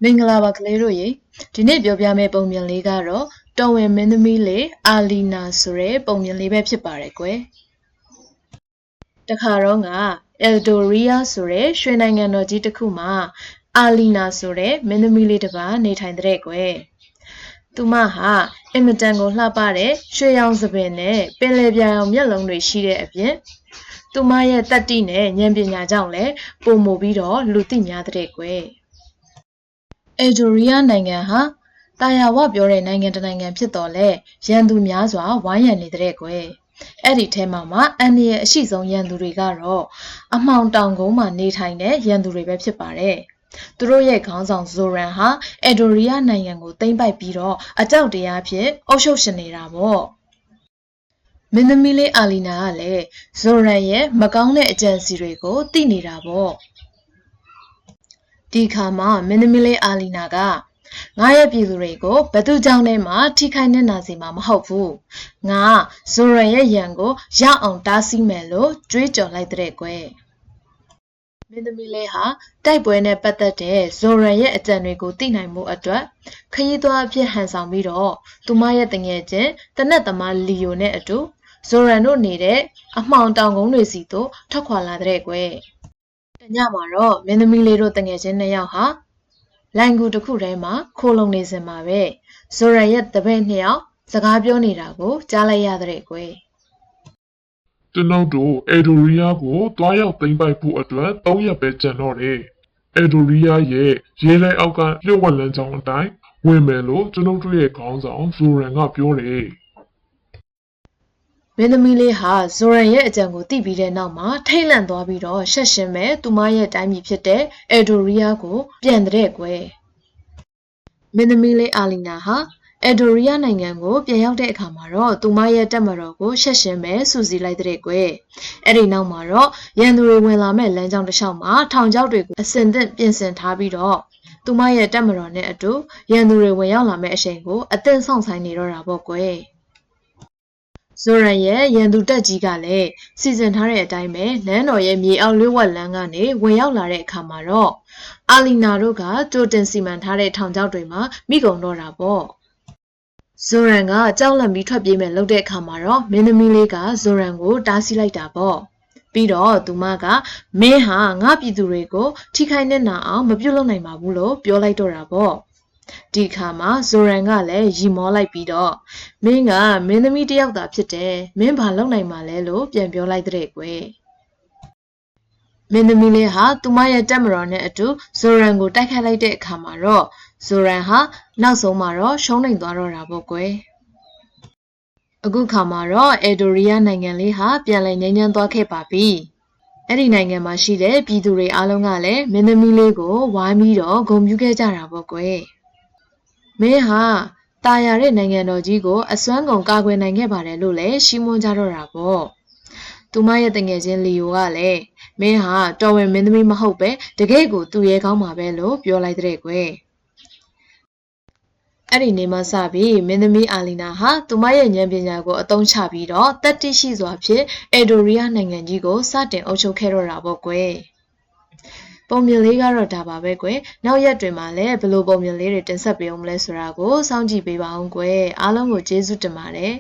မင်္ဂလာပါကလေးတို့ရေဒီနေ့ပြောပြမယ့်ပုံပြင်လေးကတော့တော်ဝင်မင်းသမီးလေးအာလီနာဆိုတဲ့ပုံပြင်လေးပဲဖြစ်ပါတယ်ကွယ်တခါတော့ကအယ်ဒိုရီယာဆိုတဲ့ရွှေနိုင်ငံတော်ကြီးတစ်ခုမှာအာလီနာဆိုတဲ့မင်းသမီးလေးတစ်ပါးနေထိုင်တဲ့ကွယ်သူမဟာအင်မတန်ကိုလှပတဲ့ရွှေရောင်စပင်နဲ့ပင်လယ်ပြာရောင်မျက်လုံးတွေရှိတဲ့အပြင်သူမရဲ့တတ္တိနဲ့ဉာဏ်ပညာကြောင့်လည်းပိုမိုပြီးတော့လူသိများတဲ့ကွယ်အယ်ဒိုရီယာနိုင်ငံဟာတာယာဝပြောတဲ့နိုင်ငံတစ်နိုင်ငံဖြစ်တော်လဲရန်သူများစွာဝိုင်းရံနေတဲ့ကွယ်အဲ့ဒီထဲမှာအန်ဒီရဲ့အရှိဆုံးရန်သူတွေကတော့အမှောင်တောင်ကုန်းမှာနေထိုင်တဲ့ရန်သူတွေပဲဖြစ်ပါတယ်သူတို့ရဲ့ခေါင်းဆောင်ဇိုရန်ဟာအယ်ဒိုရီယာနိုင်ငံကိုသိမ်းပိုက်ပြီးတော့အကြောက်တရားဖြင့်အုပ်ချုပ်ရှင်နေတာပေါ့မင်းသမီးလေးအာလီနာကလည်းဇိုရန်ရဲ့မကောင်းတဲ့အကြံစီတွေကိုသိနေတာပေါ့ဒီခါမှာမင်းသမီးလေးအာလီနာကငါရဲ့ပြည်သူတွေကိုဘသူကြောင့်လဲမှထိခိုက်နေတာစီမှာမဟုတ်ဘူးငါဇိုရန်ရဲ့ရန်ကိုရအောင်တားဆီးမယ်လို့ကြွေးကြော်လိုက်တဲ့ကွယ်မင်းသမီးလေးဟာတိုက်ပွဲနဲ့ပတ်သက်တဲ့ဇိုရန်ရဲ့အကြံတွေကိုသိနိုင်မှုအတွက်ခရီးသွားအဖြစ်ဟန်ဆောင်ပြီးတော့သူမရဲ့တငယ်ချင်းတနက်သမားလီယိုနဲ့အတူဇိုရန်တို့နေတဲ့အမှောင်တောင်ကုန်းတွေစီသို့ထွက်ခွာလာတဲ့ကွယ်တညမှာတော့မင်းသမီးလေးတို့တငယ်ချင်းနှစ်ယောက်ဟာလိုင်ကူတစ်ခုထဲမှာခိုးလုံနေစင်မှာပဲဇိုရန်ရဲ့တပည့်နှစ်ယောက်စကားပြောနေတာကိုကြားလိုက်ရတဲ့ကွယ်ကျွန်တော်တို့အယ်ဒိုရီယာကိုတွားရောက်သိမ်းပိုက်ဖို့အတွက်3ရက်ပဲကျန်တော့တယ်အယ်ဒိုရီယာရဲ့ရေလဲအောက်ကလျှို့ဝှက်လမ်းကြောင်းအတိုင်းဝင်မယ်လို့ကျွန်တော်တို့ရဲ့ခေါင်းဆောင်ဇိုရန်ကပြောတယ်မင်းသမီးလေးဟာဇိုရန်ရဲ့အကြံကိုသိပြီးတဲ့နောက်မှာထိတ်လန့်သွားပြီးတော့ရှက်ရှင်မဲ့သူမရဲ့တိုင်းပြည်ဖြစ်တဲ့အယ်ဒိုရီယာကိုပြန်တဲ့ကွယ်မင်းသမီးလေးအာလီနာဟာအယ်ဒိုရီယာနိုင်ငံကိုပြန်ရောက်တဲ့အခါမှာတော့သူမရဲ့တပ်မတော်ကိုရှက်ရှင်မဲ့စူးစီးလိုက်တဲ့ကွယ်အဲ့ဒီနောက်မှာတော့ရန်သူတွေဝင်လာမဲ့လမ်းကြောင်းတစ်လျှောက်မှာထောင်ချောက်တွေကိုအစင်သင့်ပြင်ဆင်ထားပြီးတော့သူမရဲ့တပ်မတော်နဲ့အတူရန်သူတွေဝင်ရောက်လာမဲ့အချိန်ကိုအသင့်ဆောင်ဆိုင်နေတော့တာပေါ့ကွယ်ဇိုရန်ရဲ့ရန်သူတပ်ကြီးကလည်းစီစဉ်ထားတဲ့အတိုင်းပဲလမ်းတော်ရဲ့မြေအောက်လျှို့ဝှက်လမ်းကနေဝင်ရောက်လာတဲ့အခါမှာတော့အာလီနာတို့ကကြိုတင်စီမံထားတဲ့ထောင်ချောက်တွေမှာမိကုန်တော့တာပေါ့ဇိုရန်ကကြောက်လန့်ပြီးထွက်ပြေးမယ်လုပ်တဲ့အခါမှာတော့မင်းသမီးလေးကဇိုရန်ကိုတားဆီးလိုက်တာပေါ့ပြီးတော့သူမကမင်းဟာငါပြည်သူတွေကိုထိခိုက်နေတာအောင်မပြုတ်လုပ်နိုင်ပါဘူးလို့ပြောလိုက်တော့တာပေါ့ဒီခါမှာဇိုရန်ကလည်းရီမောလိုက်ပြီးတော့မင်းကမင်းသမီးတစ်ယောက်သာဖြစ်တယ်မင်းဘာလုပ်နိုင်မှာလဲလို့ပြန်ပြောလိုက်တဲ့ကွယ်မင်းသမီးလေးဟာသူမရဲ့တပ်မတော်နဲ့အတူဇိုရန်ကိုတိုက်ခိုက်လိုက်တဲ့အခါမှာတော့ဇိုရန်ဟာနောက်ဆုံးမှာတော့ရှုံးနိမ့်သွားတော့တာပေါ့ကွယ်အခုခါမှာတော့အယ်ဒိုရီယာနိုင်ငံလေးဟာပြန်လည်ငြိမ်းချမ်းသွားခဲ့ပါပြီအဲ့ဒီနိုင်ငံမှာရှိတဲ့ပြည်သူတွေအားလုံးကလည်းမင်းသမီးလေးကိုဝိုင်းပြီးတော့ဂုဏ်ပြုခဲ့ကြတာပေါ့ကွယ်မင်းဟာတာယာတဲ့နိုင်ငံတော်ကြီးကိုအစွမ်းကုန်ကာကွယ်နိုင်ခဲ့ပါတယ်လို့လည်းရှီးမွန်းကြတော့တာပေါ့သူမရဲ့တငယ်ချင်းလီယိုကလည်းမင်းဟာတော်ဝင်မင်းသမီးမဟုတ်ပဲတကယ့်ကိုသူရဲကောင်းပါပဲလို့ပြောလိုက်တဲ့ကွယ်အဲ့ဒီနေမှစပြီးမင်းသမီးအာလီနာဟာသူမရဲ့ဉာဏ်ပညာကိုအသုံးချပြီးတော့တတ်သိရှိစွာဖြင့်အယ်ဒိုရီယာနိုင်ငံကြီးကိုစတင်အုပ်ချုပ်ခဲ့တော့တာပေါ့ကွယ်ပုံမြင်လေးကတော့ဒါပါပဲကွယ်နောက်ရက်တွေမှာလည်းဘယ်လိုပုံမြင်လေးတွေတင်ဆက်ပေးအောင်မလဲဆိုတာကိုစောင့်ကြည့်ပေးပါအောင်ကွယ်အားလုံးကိုကျေးဇူးတင်ပါတယ်